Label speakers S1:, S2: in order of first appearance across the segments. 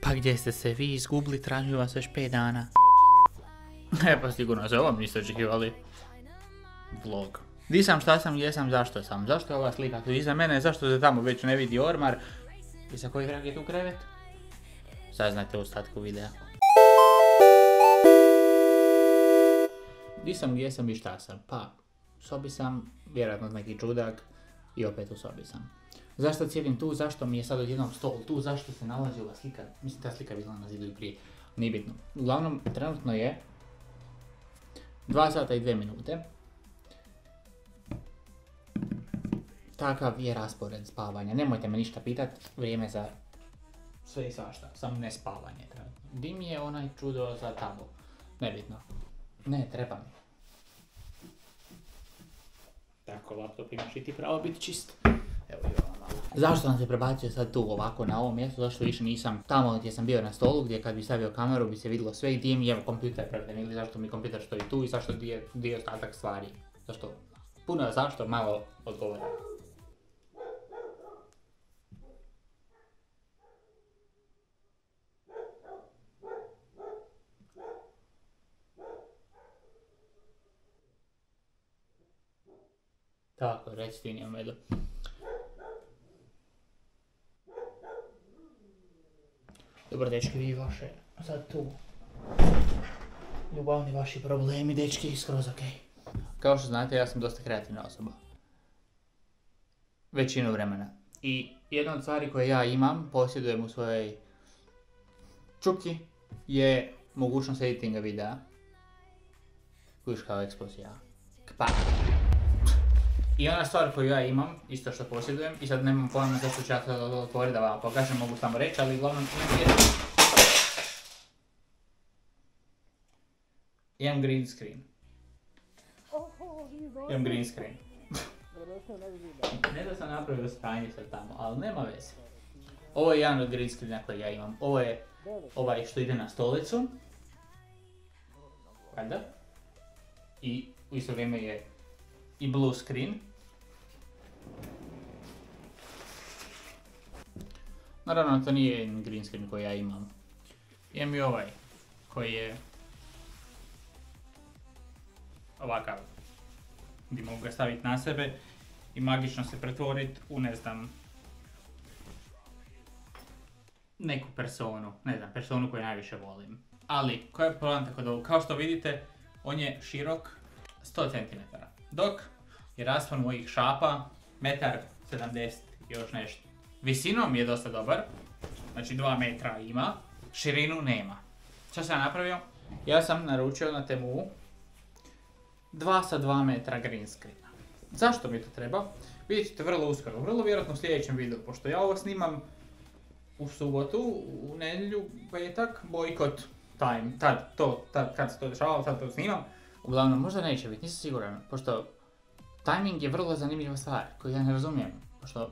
S1: Pa gdje ste se vi izgubili, tražim vas već 5 dana. Pa sigurno se ovom niste očekivali. Vlog. Di sam, šta sam, gdje sam, zašto sam? Zašto je ova slika tu iza mene, zašto se tamo već ne vidi ormar? I za koji vrag je tu krevet? Saznajte u ostatku videa. Di sam, gdje sam i šta sam? Pa, u sobi sam, vjerojatno neki čudak i opet u sobi sam. Zašto cijelim tu, zašto mi je sad odjednom stol tu, zašto se nalazi ova slika? Mislim, ta slika bila na zidu i prije, nije bitno. Uglavnom, trenutno je 2 sata i 2 minute. Takav je raspored spavanja. Nemojte me ništa pitat, vrijeme za sve i svašta, samo ne spavanje trenutno. Di mi je onaj čudo za tabu? Nebitno. Ne, treba mi. Tako, laptop imaš i ti pravo biti čist. Evo i ovo malo. Zašto sam se prebacio sad tu ovako na ovo mjesto? Zašto više nisam tamo gdje sam bio na stolu, gdje kad bi stavio kameru bi se vidjelo sve i gdje mi je kompjuter pravden, ili zašto mi kompjuter stoji tu i zašto gdje je ostatak stvari. Zašto? Puno zašto, malo odgovora. Tako, reci ti nije medo. Dobro, dečki, vi vaše, sad tu. Ljubavni vaši problemi, dečki, skroz okej. Kao što znate, ja sam dosta kreativna osoba. Većinu vremena. I jedna od stvari koje ja imam, posjedujem u svojoj čupki, je mogućnost editinga videa. Kužiš kao eksplozija. Kpa. I ona stvar koju ja imam, isto što posjedujem, i sad nemam pojma zašto ću ja to otvoriti da vam pokažem, mogu samo reći, ali uglavnom imam green screen. Imam green screen. Ne da sam napravio stanje sad tamo, ali nema veze. Ovo je jedan od green screena koji ja imam. Ovo je ovaj što ide na stolicu. Valjda. I u isto vrijeme je i blue screen. Naravno, to nije green screen koji ja imam. Imam i ovaj koji je ovakav, gdje mogu ga staviti na sebe i magično se pretvoriti u, ne znam, neku personu, personu koju najviše volim. Ali, koja je poanta kod ovog? Kao što vidite, on je širok 100 cm, dok je raspon mojih šapa 1,70 m i još nešto. Visinom je dosta dobar, znači 2 metra ima, širinu nema. Što sam ja napravio? Ja sam naručio na Temu 2 sa 2 metra green screena. Zašto mi to treba? Vidjet ćete vrlo uskoro, vrlo vjerojatno u sljedećem videu, pošto ja ovo snimam u subotu, u nedjelju, petak, bojkot time, kad se to dešavalo, tad to snimam. Uglavnom, možda neće biti, nisam siguran, pošto timing je vrlo zanimljiva stvar, koju ja ne razumijem, pošto,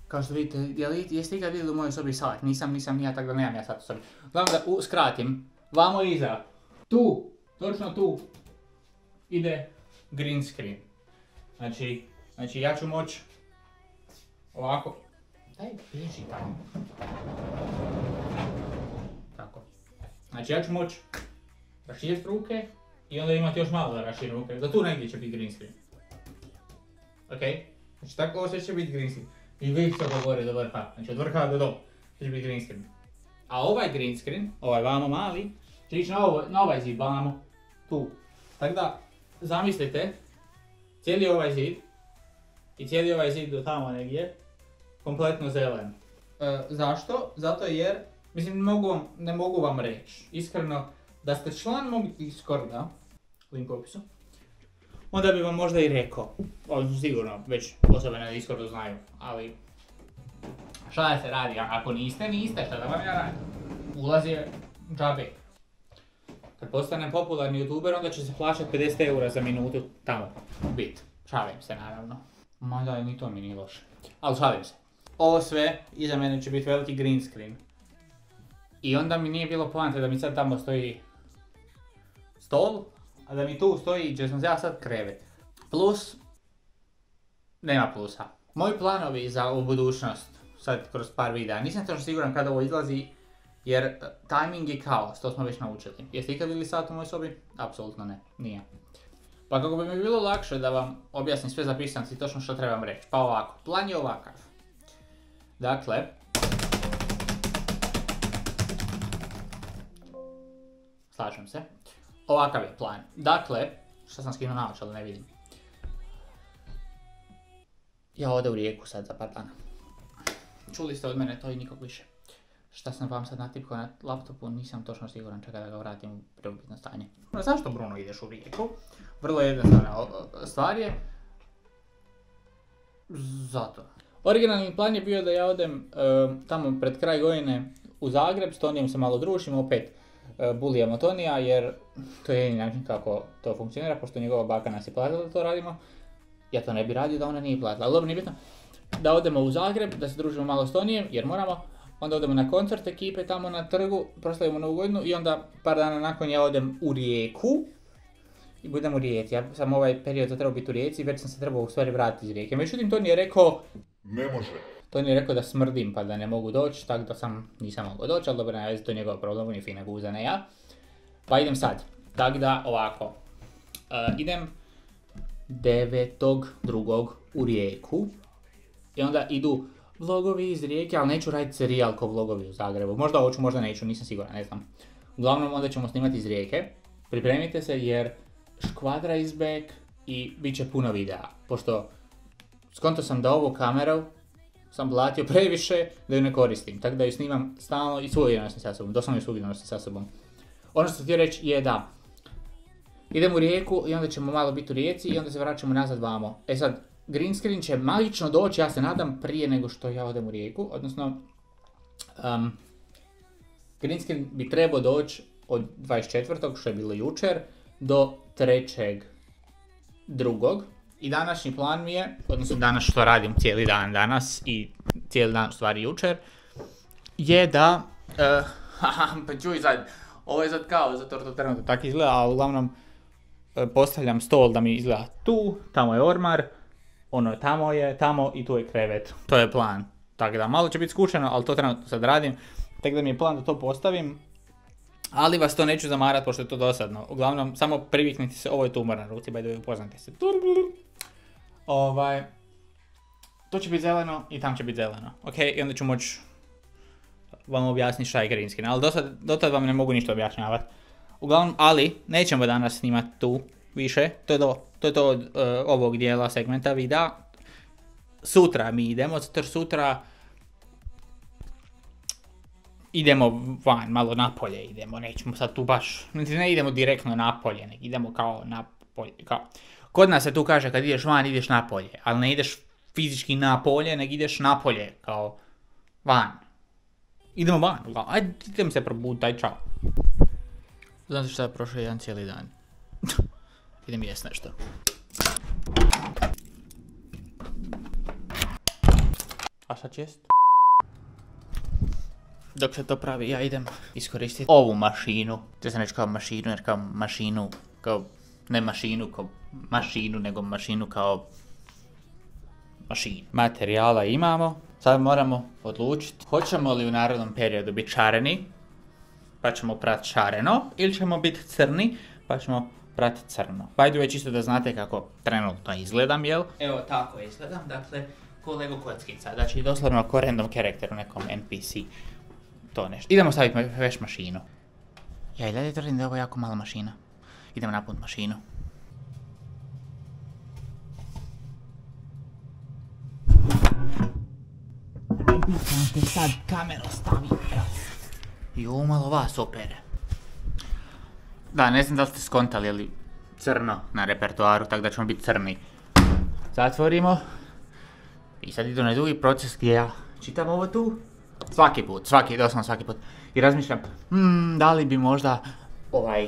S1: kao što vidite, jeste ikad vidjeli u mojoj sobi sat? Nisam ni ja, tako da nemam ja sat u sobi. Uglavnom da skratim, vamo iza, tu, točno tu, ide green screen. Znači ja ću moći ovako, daj bježi tamo. Tako. Znači ja ću moći raširiti ruke i onda imati još malo da raširim ruke. Da tu negdje će biti green screen. Ok? Znači tako ovo sve će biti green screen. I vidite što govori do vrha. Znači od vrha do do. To će biti green screen. A ovaj green screen, ovaj vamo mali, će ići na ovaj zid vamo. Tu. Tako da, zamislite, cijeli ovaj zid i cijeli ovaj zid do tamo negdje, kompletno zelen. Zašto? Zato jer, mislim ne mogu vam reći, iskreno, da ste član mog Discorda, link u opisu, onda bi vam možda i rekao, sigurno već osobe na Discordu znaju, ali šta da se radi, ako niste, šta da vam ja radim? Ulaz je džabe. Kad postanem popularni youtuber, onda će se plaćati 50 eura za minutu tamo bit. Šalim se naravno. Mada ni to mi nije loše. Ali šalim se. Ovo sve, iza mene će biti veliki green screen. I onda mi nije bilo poante da mi sad tamo stoji stol, a da mi tu stoji, gdje sam ja sad krevet. Plus, nema plusa. Moji planovi za ovu budućnost, sad kroz par videa, nisam točno siguran kada ovo izlazi, jer timing je kaos, to smo već naučili. Jeste ikad vidjeli sat u mojoj sobi? Apsolutno ne, nije. Pa kako bi mi bilo lakše da vam objasnim sve zapisam si točno što trebam reći. Pa ovako, plan je ovakav. Dakle, slažem se. Ovakav je plan. Dakle, što sam skinuo naočale, ne vidim. Ja ode u Rijeku sad za par dana. Čuli ste od mene to i nikog više. Šta sam vam sad natipkao na laptopu, nisam točno siguran, čekaj da ga vratim u prvobitno stanje. Zašto Bruno ideš u Rijeku? Vrlo jednostavna stvar je. Zato. Originalni plan je bio da ja odem tamo pred kraj godine u Zagreb, s Tonijem se malo družim, opet bulijamo Tonija jer to je jedini način kako to funkcionira, pošto njegova baka nas je platila da to radimo. Ja to ne bi radio da ona nije platila, ali dobro, nije bitno. Da odemo u Zagreb, da se družimo malo s Tonijem, jer moramo. Onda odemo na koncert ekipe tamo na trgu, proslavimo Novu godinu i onda par dana nakon ja odem u Rijeku i budem u Rijeci. Ja sam ovaj period trebao biti u Rijeci i već sam se trebao u stvari vratiti iz Rijeke. Međutim, Toni je rekao...
S2: Ne može.
S1: Toni je rekao da smrdim pa da ne mogu doći, tako da nisam mogao doći, ali dobro, ne, to je njegov problem, on je fina guza, ne ja. Pa idem sad. Tako da, ovako. Idem 9.2. u Rijeku i onda idu vlogovi iz Rijeke, ali neću raditi serijal ko vlogovi u Zagrebu. Možda hoću, možda neću, nisam siguran, ne znam. Uglavnom, onda ćemo snimati iz Rijeke. Pripremite se jer Škvadra is back i bit će puno videa. Pošto skonto sam da ovu kameru sam platio previše da ju ne koristim. Tako da ju snimam stalno i svugdje nosim sa sobom. Doslovno ju svugdje nosim sa sobom. Ono što sam htio reći je da idem u Rijeku i onda ćemo malo biti u Rijeci i onda se vraćamo nazad vamo. E sad, green screen će magično doći, ja se nadam, prije nego što ja odem u Rijeku, odnosno green screen bi trebao doći od 24. što je bilo jučer do 3.2. I današnji plan mi je, odnosno danas što radim cijeli dan danas i cijeli dan stvari jučer, je da, pa čuj sad, ovo je sad kao, zato to trenutno tako izgleda, a uglavnom postavljam stol da mi izgleda tu, tamo je ormar, ono tamo i tu je krevet. To je plan. Tako da malo će biti skučeno, ali to trenutno sad radim. Tako da mi je plan da to postavim. Ali vas to neću zamarat pošto je to dosadno. Uglavnom, samo priviknite se, ovo je tumor na ruci, by the way, upoznate se. To će biti zeleno i tam će biti zeleno. Ok, i onda ću moći vam objasniti šta je green screen. Ali dotad vam ne mogu ništa objašnjavati. Uglavnom, ali nećemo danas snimati tu više. To je to od ovog dijela segmenta videa. Sutra mi idemo, zato sutra idemo van, malo napolje idemo, nećemo sad tu baš, ne idemo direktno napolje, nego idemo kao napolje, kao. Kod nas se tu kaže kad ideš van, ideš napolje, ali ne ideš fizički napolje, nego ideš napolje, kao van. Idemo van, ajde, idem se probuditi, aj čao. Znate šta je prošao jedan cijeli dan? Idem jest nešto. A šta će jest? Dok se to pravi, ja idem iskoristiti ovu mašinu. Te sam reći kao mašinu, jer kao mašinu, kao ne mašinu kao mašinu, nego mašinu kao mašinu. Materijala imamo, sad moramo odlučiti hoćemo li u narednom periodu biti šareni, pa ćemo prati šareno, ili ćemo biti crni, pa ćemo prati crno. Pa ajde već isto da znate kako trenutno izgledam, jel? Evo tako izgledam, dakle, ko Lego kockica, znači doslovno ko random karakter u nekom NPC. To nešto. Idemo staviti veš mašinu. Ja i dalje tvrdim da je ovo jako mala mašina. Idemo napuniti mašinu. Sam te sad kamera stavi. Jo, malo vas opere. Da, ne znam da li ste skontali, ali crno na repertoaru, tako da ćemo biti crni. Zatvorimo. I sad idu na drugi proces gdje ja čitam ovo tu. Doslovno svaki put. I razmišljam, da li bi možda ovaj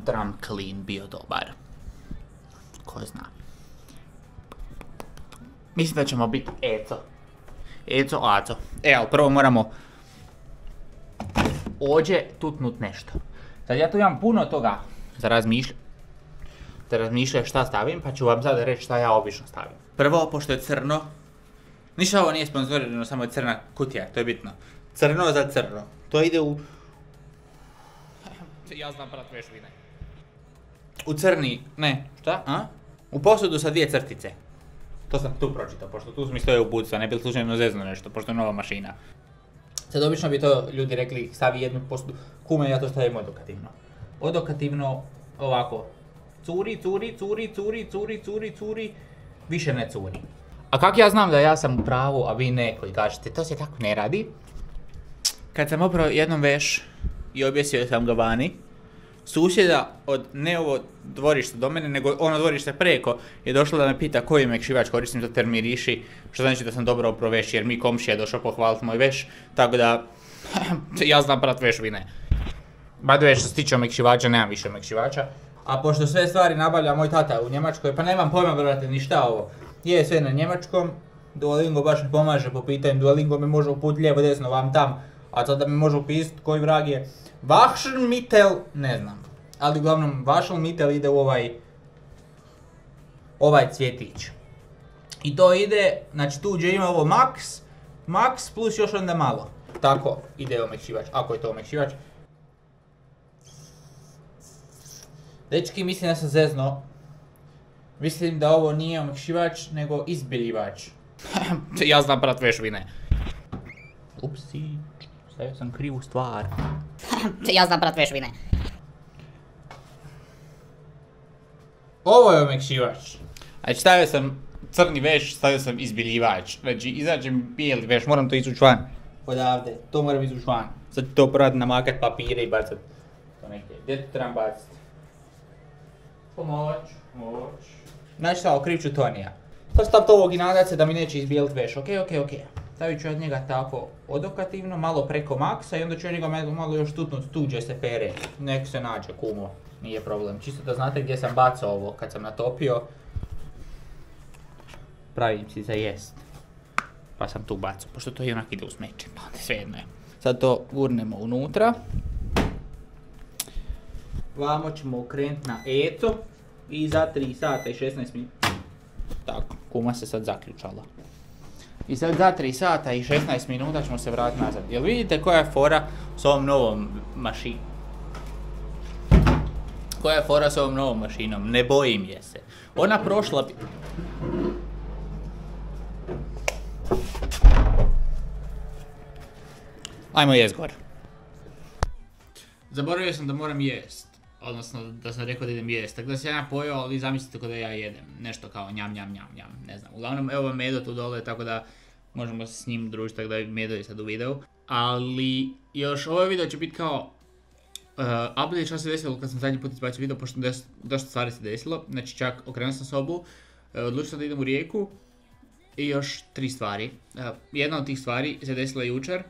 S1: drum clean bio dobar. Ko zna. Mislim da ćemo biti Aco. Ali prvo moramo ovdje tutnut nešto. Sad ja tu imam puno toga za razmišljati. ste razmišljali šta stavim, pa ću vam sad reći šta ja obično stavim. Prvo, pošto je crno, ništa ovo nije sponzorirano, samo je crna kutija, to je bitno. Crno za crno. To ide u... Ja znam brat vešvine. U crni, ne, šta? A? U posudu sa 2 crtice. To sam tu pročitao, pošto tu mi stoje u bucu, a ne bi slučajno zezno nešto, pošto je nova mašina. Sad obično bi to ljudi rekli stavi jednu posudu, kume ja to stavim odokativno. Odokativno ovako, curi, curi, curi, curi, curi, curi, curi, više ne curi. A kako ja znam da ja sam u pravu, a vi ne koji kažete, to se tako ne radi. Kad sam oprao jednom veš i objesio sam ga vani, susjeda od ne ovo dvorište do mene, nego ono dvorište preko je došla da me pita koji mekšivač koristim za termiriši, što znači da sam dobro oprao veš, jer mi komšija je došao pohvaliti moj veš, tako da ja znam prat vešvine. By the way, što se tiče mekšivača, nemam više mekšivača. A pošto sve stvari nabavlja moj tata u Njemačkoj, pa nemam pojma, brate, ni šta ovo. Je sve na njemačkom, Duolingo baš mi pomaže po pitanju, Duolingo me može uput lijevo, desno, vam tam, a sad da mi može upisati koji vrag je Waschmittel, ne znam. Ali uglavnom, Waschmittel ide u ovaj cvjetić. I to ide, znači tu gdje ima ovo max plus još onda malo. Tako ide omekšivač, ako je to omekšivač. Dečki, mislim da sam zezno. Mislim da ovo nije omekšivač, nego izbjeljivač. Ja znam prat vešvine. Upsi, stavio sam krivu stvar.
S2: Ja znam prat vešvine.
S1: Ovo je omekšivač. Znači stavio sam crni veš, stavio sam izbjeljivač. Znači izađe mi bijeli veš, moram to izvući van. Odavde, to moram izvući van. Sad ću to prati namakat papire i bacat. To neke, gdje to trebam bacit? Pomoć. Znači šta, okriv ću Tonija. Sad stavit ovog i nadat se da mi neće izbijelit veš, ok. Stavit ću od njega tako odokativno, malo preko maksa i onda ću od njega malo još tutnut tu gdje se pere. Nek se nađe, kumo, nije problem. Čisto da znate gdje sam bacao ovo kad sam natopio. Pravim si za jest. Pa sam tu bacao, pošto to i onak ide u smeće, pa onda svejedno je. Sad to gurnemo unutra. Vamo ćemo okrenuti na eto i za 3 sata i 16 minuta. Tako, kuma se sad zaključala. I sad za 3 sata i 16 minuta ćemo se vratiti nazad. Jel vidite koja je fora s ovom novom mašinom? Koja je fora s ovom novom mašinom? Ne bojim je se. Ona prošla... Ajmo jest gore. Zaboravio sam da moram jest. Odnosno da sam rekao da idem jest. Tako da sam ja pojeo, ali zamislite kako da ja jedem. Nešto kao njam, ne znam. Uglavnom, evo vam Medo tu dole, tako da možemo se s njim družiti, tako da Medo je sad u videu. Ali još ovaj video će biti kao update što se desilo kad sam zadnji put izbacio video, pošto dosta stvari se desilo. Znači čak okrenuo sam sobu, odlučio sam da idem u Rijeku i još 3 stvari. Jedna od tih stvari se desila jučer.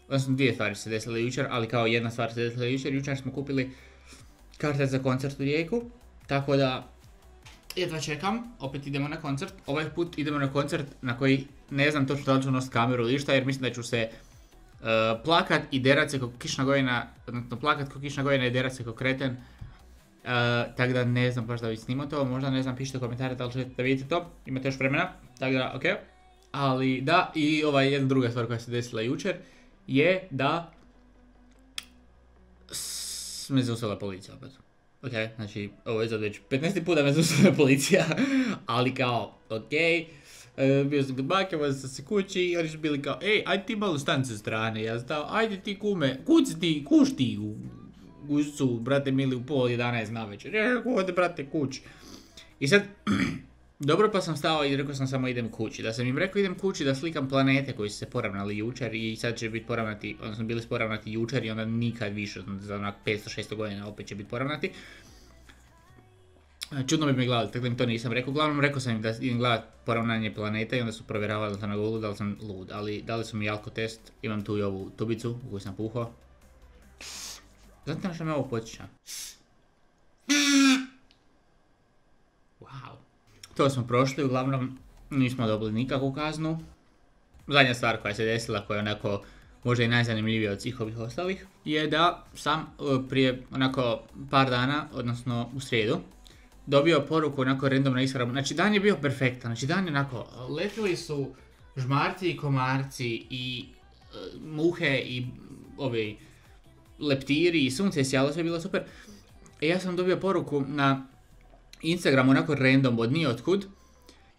S1: Odnosno 2 stvari se desile jučer, ali kao jedna stvar se desila jučer. Jučer smo kupili karte za koncert u Rijeku, tako da jedva čekam, opet idemo na koncert. Ovaj put idemo na koncert na koji ne znam točno da li ću nositi kameru ili šta, jer mislim da ću se plakat i derat se kao kišna gojena, odnosno plakat kao kišna gojena i derat se kao kreten. Tako da ne znam baš da bi snimao to, možda ne znam, pišite u komentare da li želite da vidite to, imate još vremena, tako da ok. Ali da, i jedna druga stvar koja se desila jučer je da me zaustavila policija opet. Ok, znači ovo je sad već 15. put da me zaustavila policija, ali kao, ok. Bio sam kod bake, vozio sam se kući i oni su bili kao, ej, ajde ti malo stani sa strane, ja stao, ajde ti kume, kuć ti u brate mili u 10:30 navečer, ode brate kući. I sad, dobro pa sam stao i rekao sam samo idem kući. Da sam im rekao idem kući da slikam planete koji su se poravnali jučer i sad će biti poravnati, odnosno bili su poravnati jučer i onda nikad više, za onak 500-600 godina opet će biti poravnati. Čudno bi me gledali, tako da im to nisam rekao. Uglavnom rekao sam im da idem gledat poravnanje planeta i onda su provjeravali da sam na Google, da li sam lud. Ali dali su mi alkotest, imam tu i ovu tubicu u koju sam puhao. Znate na što me ovo podsjeća? Wow. To smo prošli, uglavnom nismo dobili nikakvu kaznu. Zadnja stvar koja se desila, koja je onako možda i najzanimljivija od svih ovih ostalih, je da sam prije onako par dana, odnosno u srijedu, dobio poruku onako random na Instagramu. Znači dan je bio perfektan, znači dan je onako, letili su žmarci i komarci i muhe i leptiri i sunce je sjalo, sve je bilo super. I ja sam dobio poruku na Instagramu onako random od nijotkud.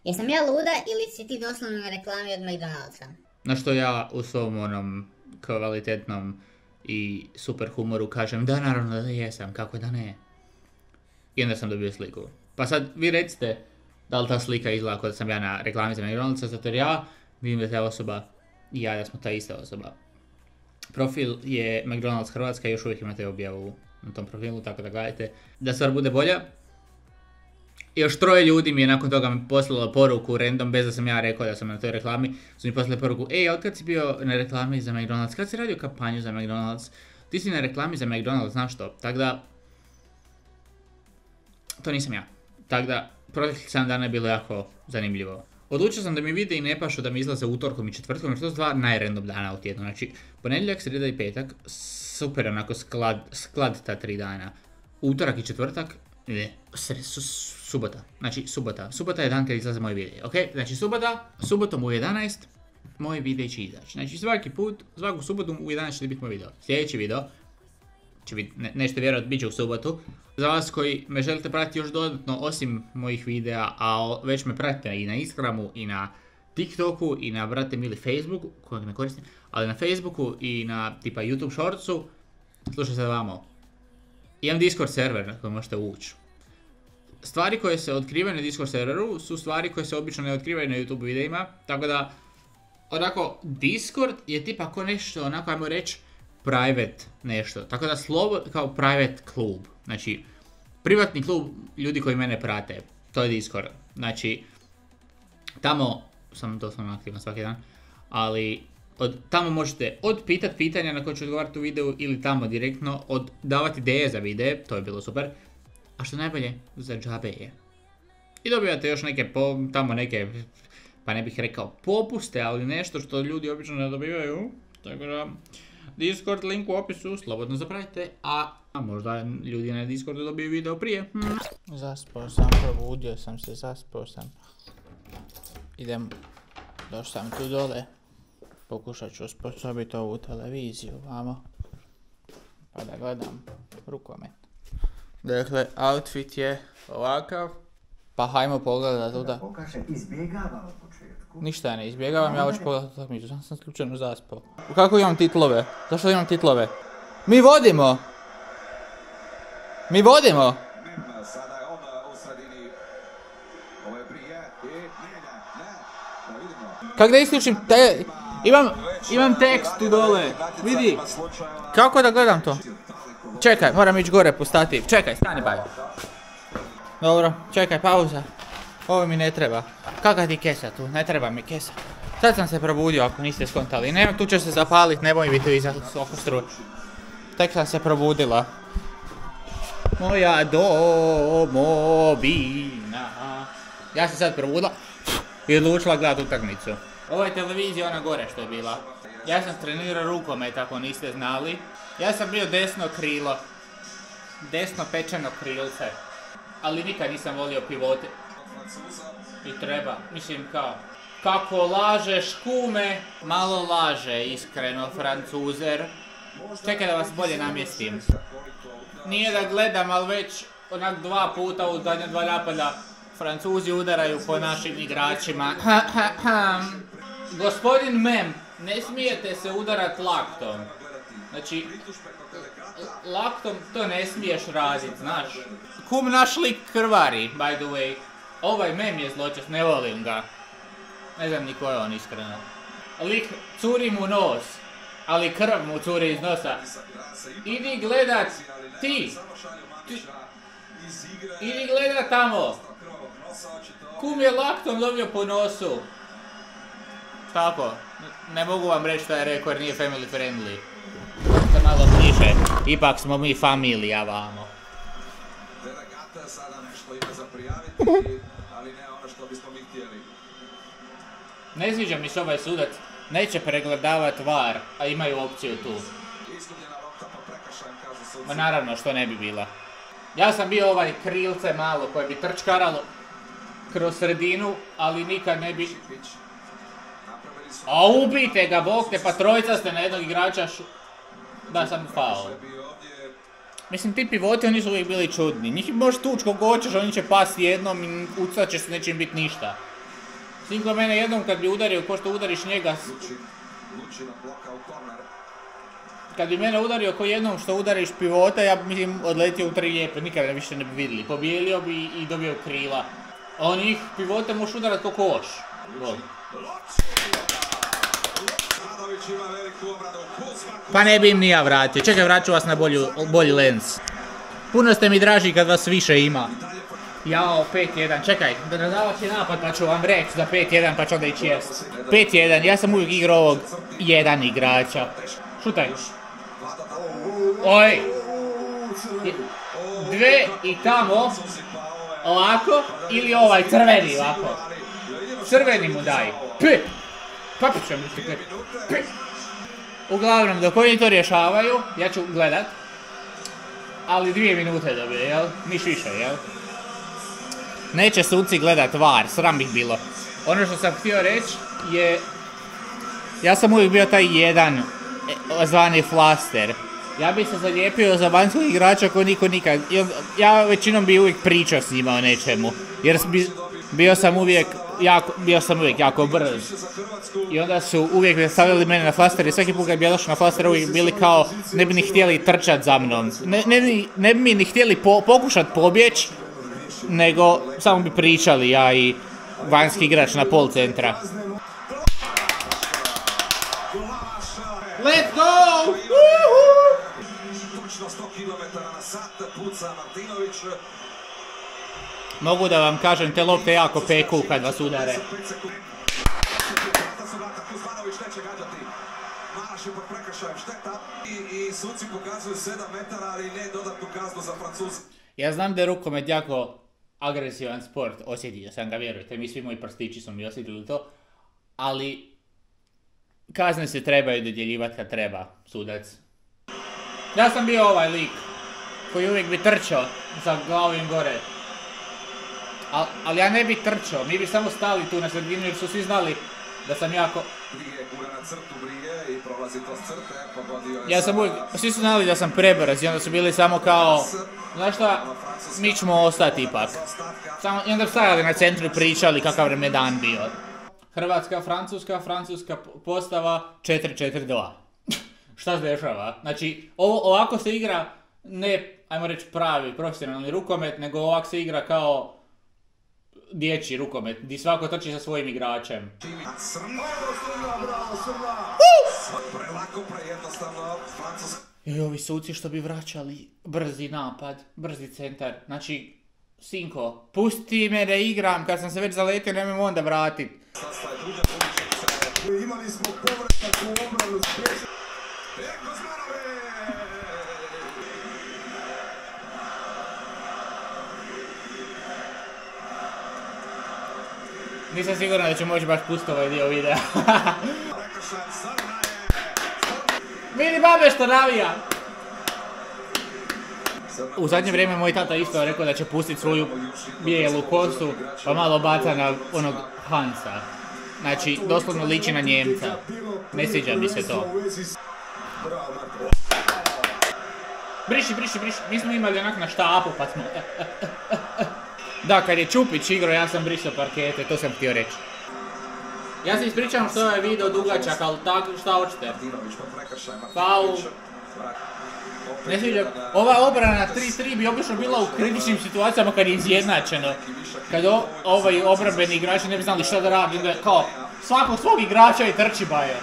S2: Jesam ja luda ili si ti doslovno na reklami od McDonald'sa?
S1: Na što ja u svom onom kvalitetnom i super humoru kažem da naravno da jesam, kako da ne. I onda sam dobio sliku. Pa sad vi recite da li ta slika izgleda kao da sam ja na reklami za McDonald'sa, zato jer ja vidim da ta osoba i ja da smo ta ista osoba. Profil je McDonald's Hrvatska i još uvijek imate objavu na tom profilu, tako da gledajte. Da stvar bude bolja. Još 3 ljudi mi je nakon toga poslalo poruku random, bez da sam ja rekao da sam na toj reklami. Su mi poslali poruku, otkad si bio na reklami za McDonald's? Kad si radio kampanju za McDonald's? Ti si na reklami za McDonald's, znaš što? Tako da, to nisam ja. Tako da, proteklih 7 dana je bilo jako zanimljivo. Odlučio sam da mi videi ne pašu da mi izlaze utorkom i četvrtkom, jer to su 2 najrandom dana u tjednu. Znači, ponedjeljak, srijeda i petak, super onako sklad ta 3 dana. Utorak i četvrtak, subota. Znači, subota. Subota je dan kad izlaze moji videi, ok? Znači, subotom u 11, moj videi će izaći. Znači, svaku subotu u 11 će biti moj video. Sljedeći video će biti, nećete vjerovati, bit će u subotu. Za vas koji me želite pratiti još dodatno, osim mojih videa, a već me pratite i na Instagramu, i na TikToku, i na, brate mili, Facebooku, kojeg ne koristim, ali na Facebooku i na tipa YouTube Shortsu, slušajte vamo. Imam Discord server na koji možete ući. Stvari koje se otkrivaju na Discord serveru su stvari koje se obično ne otkrivaju na YouTube videima, tako da, onako, Discord je tipa ako nešto, onako, ajmo reći, private nešto, tako da kao private klub, znači privatni klub ljudi koji mene prate, to je Discord, znači tamo sam doslovno aktivan svaki dan, ali tamo možete pitati pitanja na koje ću odgovarati u videu ili tamo direktno davati ideje za videe, to je bilo super, a što najbolje za džabe je. I dobivate još neke pa ne bih rekao popuste, ali nešto što ljudi obično ne dobivaju, tako da Discord link u opisu, slobodno zapravite, a možda ljudi na Discordu dobiju video prije.
S3: Zaspao sam, probudio sam se, zaspao sam. Došao sam tu dole, pokušat ću osposobiti ovu televiziju vamo, pa da gledam rukomet. Dakle, outfit je ovakav, pa hajmo pogledat tuda. Ništa ne izbjegavam, ja hoću pogledat utakmicu, sam slučajno zaspao. Kako imam titlove? Zašto imam titlove? Mi vodimo! Mi vodimo! Kako da isključim imam tekst tu dole, vidi! Kako da gledam to? Čekaj, moram ići gore po stativ. Čekaj, stani baj. Dobro, čekaj, pauza. Ovo mi ne treba. Kakva ti kesa tu? Ne treba mi kesa. Sad sam se probudio ako niste skontali. Ne, tu će se zapalit, nemoj biti iza oko struje. Tek sam se probudila. Moja domovina. Ja sam sad probudila i odlučila gledat utakmicu. Ovo je televizija ona gore što je bila. Ja sam trenirao rukomet ako niste znali. Ja sam bio desno krilo. Desno pečeno krilce. Ali nikad nisam volio pivote. I treba, mislim kao. Kako lažeš kume, malo laže iskreno Francuzer. Čekaj da vas bolje namjestim. Nije da gledam, ali već onak 2 puta u zadnja 2 napada Francuzi udaraju po našim igračima. Gospodin Mem, ne smijete se udarat laktom. Znači, laktom to ne smiješ radit, znaš. Kum naš lik krvari, by the way. Ovaj mem je zločest, ne volim ga. Ne znam ni ko je on iskreno. Lik curi mu nos, ali krv mu curi iz nosa. Idi gledat ti. Idi gledat tamo. Kum je laktom dobio po nosu. Tako, ne mogu vam reći što je rekao jer nije family friendly. Možete malo bliže, ipak smo mi familija vamo. Ne sviđa mi se ovaj sudac, neće pregledavat VAR, a imaju opciju tu. Ma naravno, što ne bi bila. Ja sam bio ovaj krilce malo koje bi trčkaralo kroz sredinu, ali nikad ne bi... A ubijte ga, bog te, pa trojica ste na jednog igrača Da, sam faul. Mislim, ti pivoti, oni su uvijek bili čudni. Njih možeš tući koliko hoćeš, oni će pasti jednom i ucat će se, neće im biti ništa. Sinko mene jednom kad bi udario, ko što udariš njega... Kad bi mene udario ko jednom što udariš pivota, ja bi odletio u 3 lijepe, nikada više ne bi vidjeli. Pobijelio bi i dobio krila. A onih pivota možeš udarat koliko hoš. Pa ne bi im ni ja vratio. Čekaj, vraću vas na bolji lens. Puno ste mi draži kad vas više ima. Jao, 5-1. Čekaj, nazavat će napad pa ću vam reći za 5-1 pa ću onda ići jest. 5-1, ja sam uvijek igrao ovog 1 igrača. Šutaj. Oj. 2 i tamo. Ovako. Ili ovaj crveni ovako. Crveni mu daj. Pip. Papićem mi se pip. Uglavnom, dok oni to rješavaju, ja ću gledat. Ali 2 minute dobije, jel? Niš više, jel? Neće suci gledat VAR, sram ih bilo. Ono što sam htio reći je... Ja sam uvijek bio taj jedan zvani flaster. Ja bi se zalijepio za vanjskog igrača ko niko nikad. Ja većinom bi uvijek pričao s njima o nečemu. Jer bio sam uvijek jako brz. I onda su uvijek stavili mene na flaster i svaki put kad bi ja došao na flaster uvijek bili kao ne bi ni htjeli trčat za mnom. Ne bi mi ni htjeli pokušat pobjeć, nego samo bi pričali ja i vanjski igrač na pol centra. Let's go! Mogu da vam kažem, te lopte jako peku kad vas udare. Ja znam da je rukomet jako agresivan sport, osjetio sam ga, vjerujte mi, svi moji prstići su mi osjetili to, ali kazne se trebaju dodjeljivati kad treba, sudac. Ja sam bio ovaj lik koji uvijek bi trčao sa glavom gore. Ali ja ne bi trčao, mi bi samo stali tu na sredinu jer su svi znali da sam jako... Ja sam uvijek, svi su znali da sam prebrz i onda su bili samo kao... Znaš šta, mi ćemo ostati ipak. I onda stajali na centru i pričali kakav nam je dan bio. Hrvatska, Francuska postava 4-4-2. Šta se dešava? Znači, ovako se igra ne, ajmo reći, pravi profesionalni rukomet, nego ovako se igra kao dječji rukomet, gdje svako trči sa svojim igračem. I ovi suci što bi vraćali brzi napad, brzi centar. Znači, sinko, pusti me da igram, kad sam se već zaletio, nemoj onda vratit. Imali smo povratak u obranu spriječa. Nisam siguran da ću moći baš pustiti ovaj dio videa. Vidi babe što navija! U zadnje vrijeme moj tata isto rekao da će pustiti svoju bijelu kosu pa malo baca na onog Hansa. Znači, doslovno liči na Njemca. Ne sviđa mi se to. Briši, mi smo imali onak na štapu pa smo... Da, kad je Čupić igrao, ja sam brisao parkete, to sam htio reći. Ja se ispričavam što je ovaj video dugačak, ali tako šta hoćete. Faul. Ne sviđa. Ova obrana 3-3 bi obično bila u kritičnim situacijama kad je izjednačeno. Kad ovaj obrambeni igrači ne bi znali šta da radi, onda kao svakog svog igrača i trči bajo.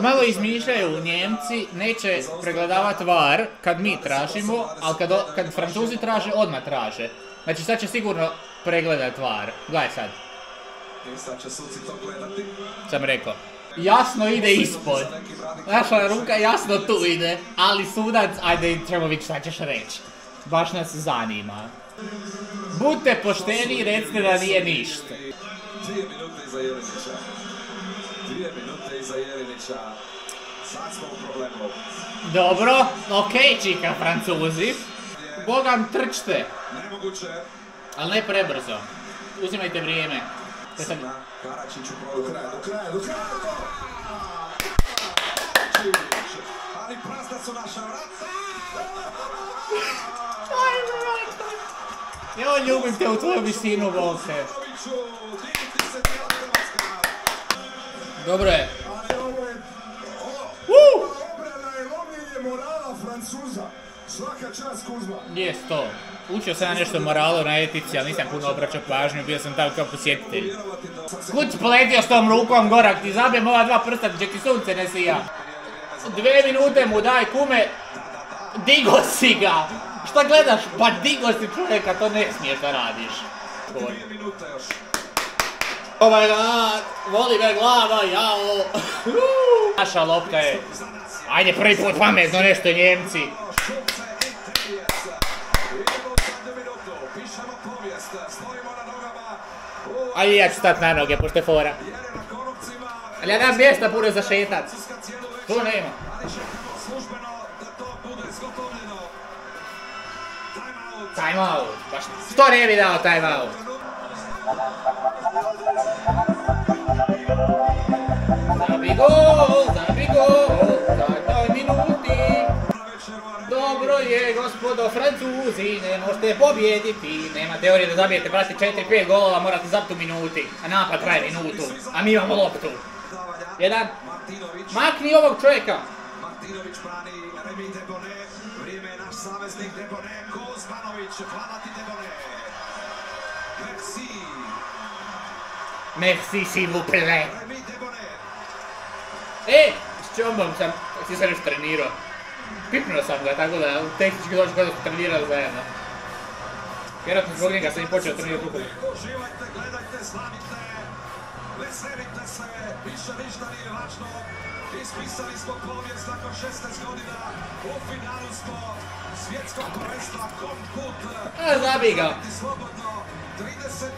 S3: Malo izmišljaju Njemci, neće pregledavati VAR kad mi tražimo, ali kad Francuzi traže, odmah traže. Znači sad će sigurno pregledat VAR. Gledaj sad. Sam rekao. Jasno ide ispod. Naša ruka jasno tu ide, ali sudac, ajde ćemo vidjeti šta ćeš reći. Baš nas zanima. Budite pošteni i recite da nije ništa.
S4: 2 minute iza Jelinića. 2 minute iza Jelinića. Sad smo u problemu.
S3: Dobro, okej čika Francuzi. Bogam trčte,
S4: Nemoguće.
S3: ali ne prebrzo. Uzimajte vrijeme.
S4: Na Karačiću do kraja. Ali prazna su naša vrata.
S3: Joj, ljubim te u tvoju visinu, Volke. Dobro je.
S4: Obrana je lomljenje morala Francuza. Svaka čast Kuzma.
S3: Gdje je to? Učio sam ja nešto moralu na etici, ali nisam puno obraćao pažnju, bio sam tamo kao posjetitelj. Kud si poletio s tom rukom gorak, ti zabijem ova dva prsta, gdje ti sunce ne sija. 2 minute mu daj, kume. Digo si ga! Šta gledaš? Pa digo si čovjeka, to ne smiješ da radiš.
S4: 2 minute još.
S3: Oh my god, voli me glava, jao. Naša lopta je. Ajde prvi put pametno nešto Njemci. Ajde ja ću stat na noge, pošto je fora. Ali ja dam mjesta puno za šetat. Tu nema. Time out. Što ne bi dao time out? Zabi gol, zadnjoj minuti. Dobro je, gospodo Francuzi, ne možete pobjediti. Nema teorije da zabijete, brate, 4-5 golova, morate zabiti u minuti. A napad traje minutu, a mi imamo loptu. Jedan. Makni ovog čovjeka.
S4: Martinović brani, Remi Debone. Vrijeme je naš saveznik Debone. Kuzmanović, hvala ti Debone. Merci.
S3: Merci, s'il vous plaît.
S4: Remi Debone.
S3: S čombom sam, si sam nešto trenirao. Pipnuo sam ga, tako da tehnički dođu kada su trenirali zajedno. Vjerojatno zbog njega sam i počeo trenirati rukom.
S4: Uživajte, gledajte, slavite. Veselite se, više ništa nije važno. Ispisali smo povijest nakon 16 godina. U finalu smo svjetskog prvenstva Komput.
S3: Zabij ga.
S4: Slobodno, 31,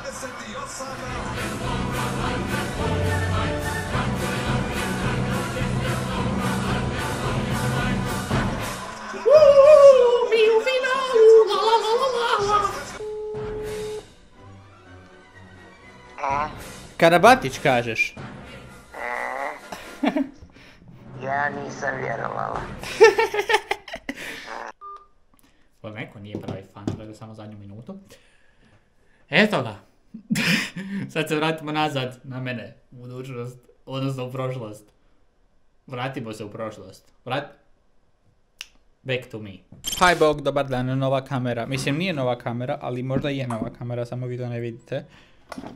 S4: 28.
S3: Mi u finalu, la la la la la. Karabatić kažeš?
S5: Ja nisam vjerovala.
S3: Pa neko nije pravi fan, gleda samo zadnju minutu. Eto ga. Sad se vratimo nazad na mene, u budućnost, odnosno u prošlost. Vratimo se u prošlost. Back to me. Hi Bog, dobar dan, nova kamera. Mislim, nije nova kamera, ali možda je nova kamera, samo vi to ne vidite.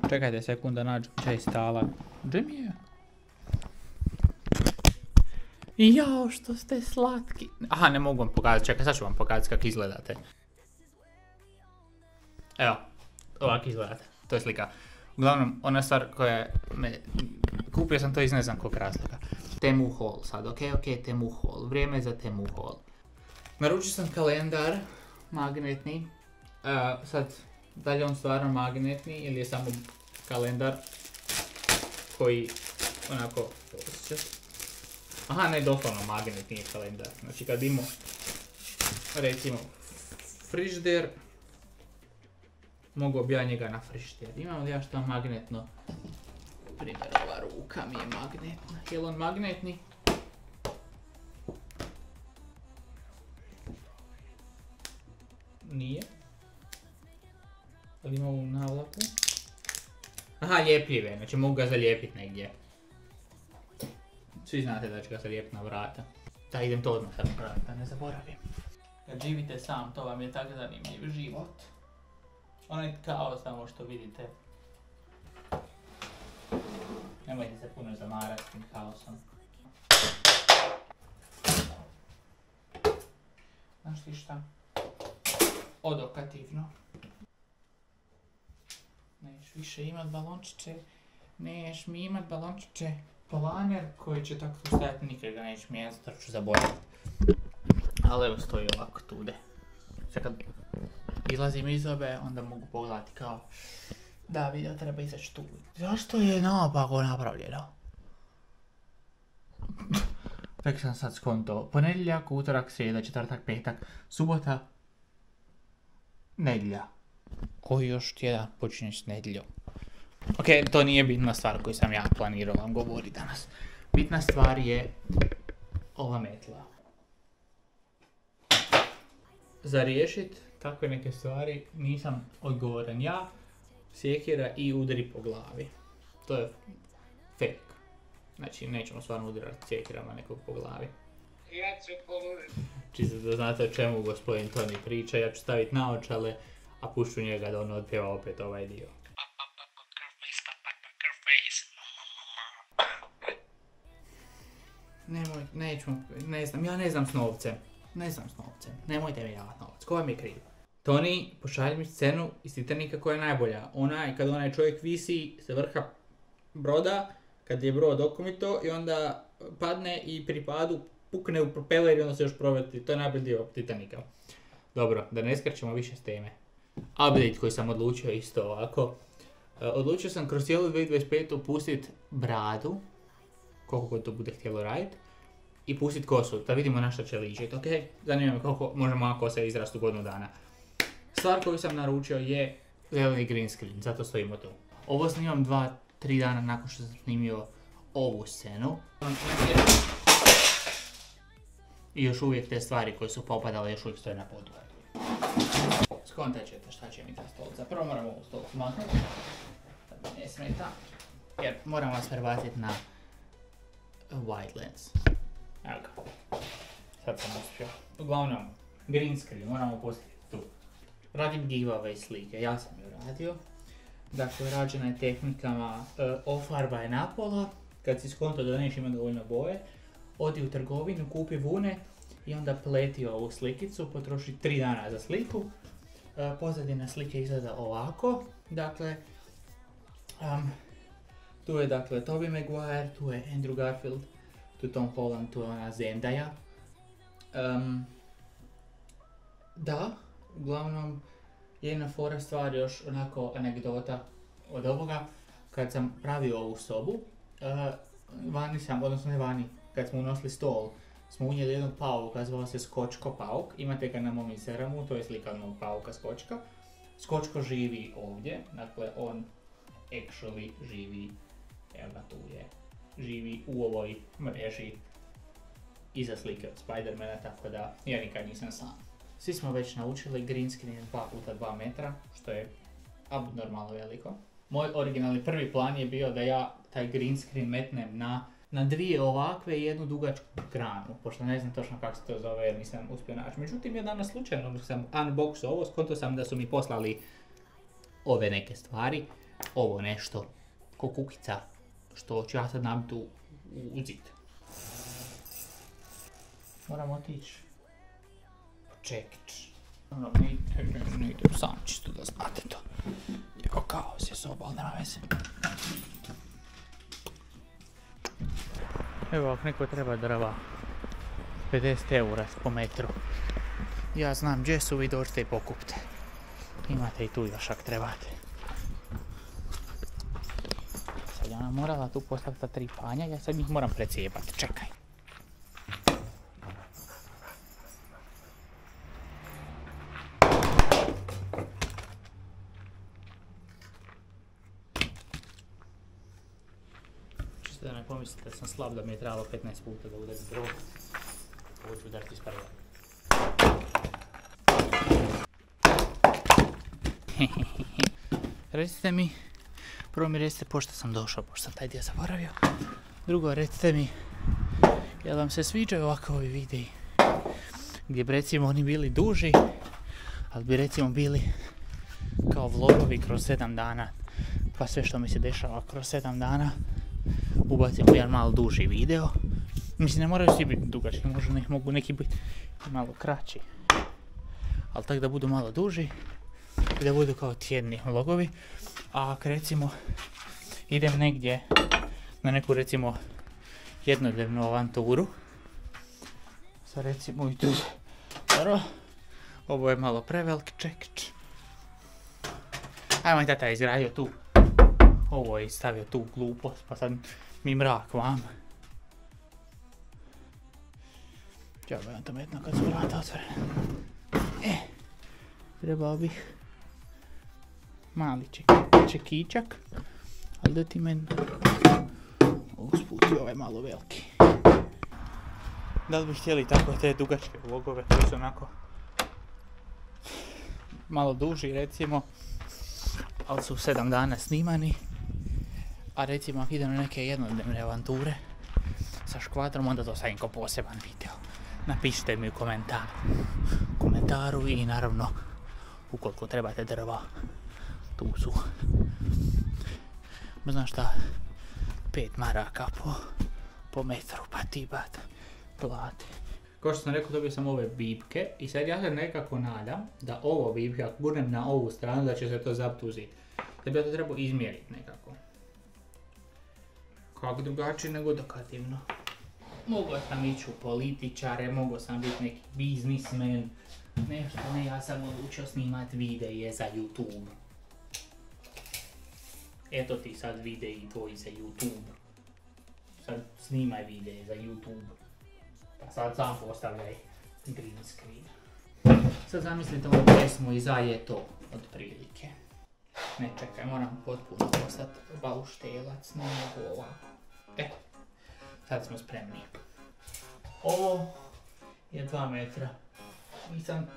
S3: Čekajte sekunda, nađu čaj stala. Gdje mi je? Jao, što ste slatki. Aha, ne mogu vam pokazati, čekaj, sad ću vam pokazati kako izgledate. Evo, ovako izgledate, to je slika. Uglavnom, ona stvar koja me... Kupio sam to iz ne znam kog razloga. Temu Haul sad, ok, Temu Haul, vrijeme je za Temu Haul. Naručio sam kalendar, magnetni. Sad, da li je on stvarno magnetni ili je samo kalendar koji onako osjeća. Aha, ne, doslovno magnet nije kalendar. Znači kad imamo, recimo, frižider, mogu bi ja njega na frižider. Imam li ja šta magnetno? Primjer, ova ruka mi je magnetna. Je li on magnetni? Nije. Ali ima ovu navlaku. Aha, ljepljive, znači mogu ga zalijepiti negdje. Svi znate da ću ga zalijepiti na vrata. Da, idem to odmah sad napraviti, da ne zaboravim. Kad živite sam, to vam je tako zanimljiv život. Onaj kao samo što vidite. Nemojte se puno zamarati s tim kaosom. Znaš ti šta? Odokativno. Neš više imat balončiće. Neš mi imat balončiće. Planer koji će tako tu stajati, nikad ga neću mijenjati, to ću zaboraviti. Ali evo stoji ovako tude. Sad kad izlazim iz sobe, onda mogu pogledati kao da video treba izaći tu. Zašto je naopako napravljeno? Tek sam sad skonto. Ponedjeljak, utorak, srijeda, četvrtak, petak, subota, nedjelja. Koji još tjedan počinje s nedjeljom? Ok, to nije bitna stvar koju sam ja planirao vam govoriti danas. Bitna stvar je ova metla. Za riješit takve neke stvari nisam odgovoran ja, sjekira i udari po glavi. To je fake. Znači, nećemo stvarno udarati sjekirama nekog po glavi.
S5: Ja ću poluditi.
S3: Čisto da znate o čemu gospodin Toni priča, ja ću staviti naočale, a pušću njega da on otpjeva opet ovaj dio. Nemoj, neću, ja ne znam s novcem. Nemojte mi davati novac, ko vam je kriv? Toni, pošalji mi scenu iz Titanika koja je najbolja. Kad onaj čovjek visi sa vrha broda, kad je brod okomito i onda padne i pri padu pukne u propeler i onda se još provrti. To je najbolji dio Titanika. Dobro, da ne skrćemo više s teme. Update koji sam odlučio isto ovako. Odlučio sam kroz cijelu 2025 pustiti bradu, koliko god to bude htjelo raditi, i pustiti kosu, da vidimo na što će ličiti, ok? Zanima me koliko može moja kosa izrasti u godinu dana. Stvar koju sam naručio je zeleni green screen, zato stojimo tu. Ovo snimam 2-3 dana nakon što sam snimio ovu scenu. I još uvijek te stvari koje su popadale još uvijek stoje na podu. Skontat ćete šta će mi ta stolica. Prvo moram ovu stolicu maknuti, da mi ne smeta, jer moram vas prebaciti na wide lens. Evo ga, sad sam uspio. Uglavnom, green screen moramo pustiti tu. Radim giveaway slike, ja sam ju radio. Dakle, rađena je tehnikama ofarba je napola, kad si skonto da neće imati dovoljno boje, odi u trgovinu, kupi vune i onda pleti ovu slikicu, potroši 3 dana za sliku. Pozadina slike izgleda ovako, dakle, tu je dakle Tobey Maguire, tu je Andrew Garfield, tu je Tom Holland, tu je ona Zendaya. Da, uglavnom, jedna fora stvar još onako anegdota od ovoga, kad sam pravio ovu sobu, vani sam, odnosno ne vani, kad smo unosili stol, smo unijeli jednog pauka, zvao se Skočko pauk, imate ga na mom Instagramu, to je slika jednog pauka Skočka. Skočko živi ovdje, dakle on actually živi, evo ga tu je, živi u ovoj mreži iza slike od Spidermana, tako da ja nikad nisam sam. Svi smo već naučili green screen 2x2 metra, što je abnormalno veliko. Moj originalni prvi plan je bio da ja taj green screen metnem na dvije ovakve i jednu dugačku granu, pošto ne znam točno kako se to zove jer nisam uspio naći. Međutim, ja danas slučajno sam unboxao ovo, skonto sam da su mi poslali ove neke stvari, ovo nešto ko kukica, što ću ja sad nabiti u zid. Moram otići počekić. Ne idem sam, čisto da znate to. Evo kaos je soba, ali nema veze. Evo, ako neko treba drva, 50 € po metru. Ja znam gdje su, vi dođete i pokupite. Imate i tu još ako trebate. Sad je ona morala tu postaviti 3 panja, ja sad njih moram precijepati, čekaj. Da ne pomislite da sam slab, da mi je trebalo 15 puta da udarim drvo. Ovo ću udariti iz prva. Recite mi, prvo mi recite pošto sam došao, pošto sam taj dio zaboravio. Drugo, recite mi, jel vam se sviđaju ovako ovi videi gdje bi recimo oni bili duži, ali bi recimo bili kao vlogovi kroz 7 dana, pa sve što mi se dešava kroz 7 dana ubacimo jedan malo duži video. Mislim, ne moraju svi biti dugački, mogu neki biti malo kraći. Ali tako da budu malo duži i da budu kao tjedni vlogovi. A ako recimo idem negdje na neku recimo jednodnevnu avanturu, sad recimo i tu, ovo je malo prevelik čekić. Ajmo i tata je izgradio tu. Ovo je stavio tu glupost, pa sad mi mrak vam. Džaba vam to metno kad su vrata otvorene. trebao bih mali čekičak, ali da ti meni usput i ovaj malo veliki. Da li bi htjeli tako te dugačke vlogove koji su onako malo duži recimo, ali su 7 dana snimani, a recimo ako idem na neke jednodnevne avanture sa škvadrom, onda to stavim kao poseban video. Napišite mi u komentaru i naravno ukoliko trebate drva, tu su. Znaš šta, 5 maraka po metru, pa ti bat plati. Kao što sam rekao, dobio sam ove bipke i sad ja se nekako nadam da ovo bipke, ako gurnem na ovu stranu, da će se to zaptuziti. Da bi ja to trebao izmjeriti nekako. Kako drugačije nego edukativno. Mogao sam ići u političare, mogao sam biti neki biznismen. Nešto ne, ja sam odlučio snimat videe za YouTube. Eto ti sad videi tvoji za YouTube. Sad snimaj videe za YouTube. Pa sad sam postavljaj green screen. Sad zamislite ovu pesmu i za je to, otprilike. Ne čekaj, moram potpuno postati bauštelac, ne mogu ovako. Sad smo spremni. Ovo je 2 metra. Nisam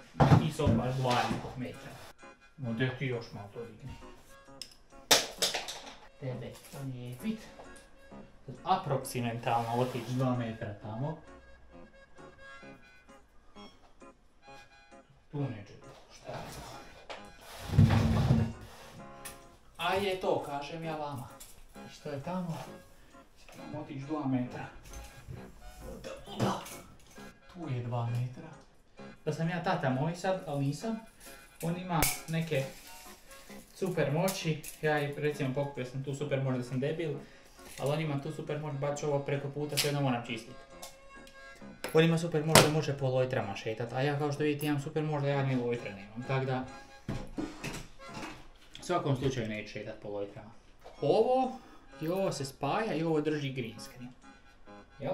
S3: pisao baš 2,5 metra. No gdje ti još malo to digni. Tebe lijepit. Aproksimentalno otići 2 metra tamo. Tu neće biti, šta je to? A je to, kažem ja vama. Što je tamo? Trebamo otići 2 metra. Tu je 2 metra. Da sam ja tata moj sad, ali nisam. On ima neke super moći. Ja recimo pokupio sam tu super moć da sam debil. Ali on ima tu super moć, baš ovo preko puta sve jedno moram čistiti. On ima super moć da može po lojtrama šetat, a ja kao što vidite imam super moć da ja ni lojtre nemam. Tako da, u svakom slučaju neću šetat po lojtrama. Ovo i ovo se spaja i ovo drži green screen. Jel?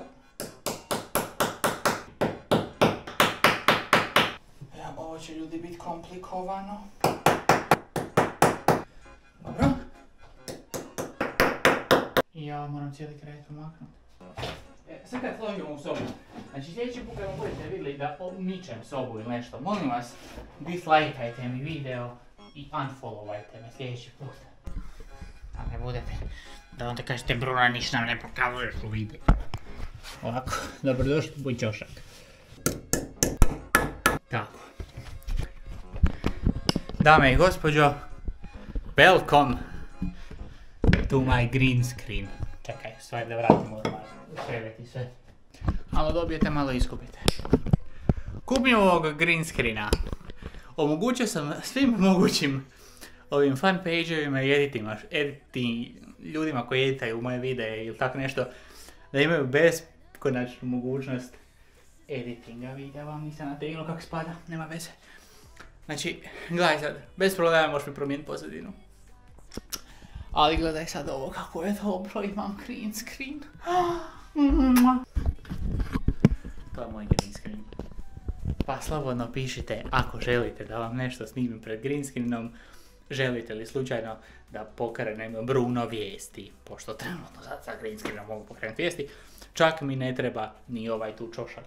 S3: Ovo će ljudi biti komplikovano. Dobro. I ja moram cijeli kraj pomaknuti. Sad kad složimo u sobu, znači sljedeći put kad budete vidjeli da mičem sobu ili nešto, molim vas, dislajkajte mi video i unfollowajte me sljedeći put. Da ne budete, da onda kažete Bruna niš nam ne pokazuješ u videu. Ovako, dobrodošli u Ćošak. Tako. Dame i gospođo, welcome to my green screen. Čekaj, stvari da vratimo odmah, krevet i sve. Malo dobijete, malo iskupite. Kupnju ovog green screena omogućio sam svim mogućim ovim fan page-ovima i editing ljudima koji editaju moje videe ili tako nešto, da imaju beskonačnu mogućnost editinga videa. Vam nisam nategnuo kako spada, nema veze. Znači, gledaj sad, bez problema možeš mi promijeniti pozadinu. Ali gledaj sad ovo, kako je dobro, imam green screen. To je moj green screen. Pa slobodno pišite ako želite da vam nešto snimim pred green screenom. Želite li slučajno da pokrenem Bruno vijesti, pošto trenutno sad sa green screenom mogu pokrenuti vijesti. Čak mi ne treba ni ovaj tu čošak.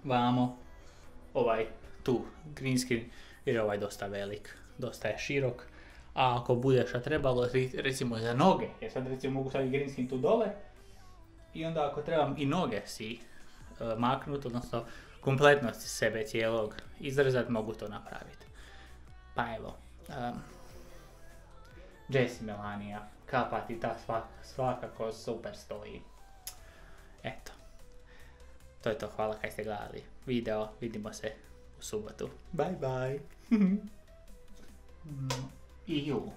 S3: Vamo, ovaj tu green screen, jer je ovaj dosta velik, dosta je širok. A ako bude šta trebalo, recimo za noge, jer sad recimo mogu staviti green screen tu dole. I onda ako trebam i noge si maknuti, odnosno kompletnosti sebe cijelog izrezat, mogu to napraviti. Pa evo, Jessie Melania, kapa ti ta svakako super stoji. Eto, to je to, hvala kaj ste gledali video, vidimo se u subotu. Bye bye. I ju.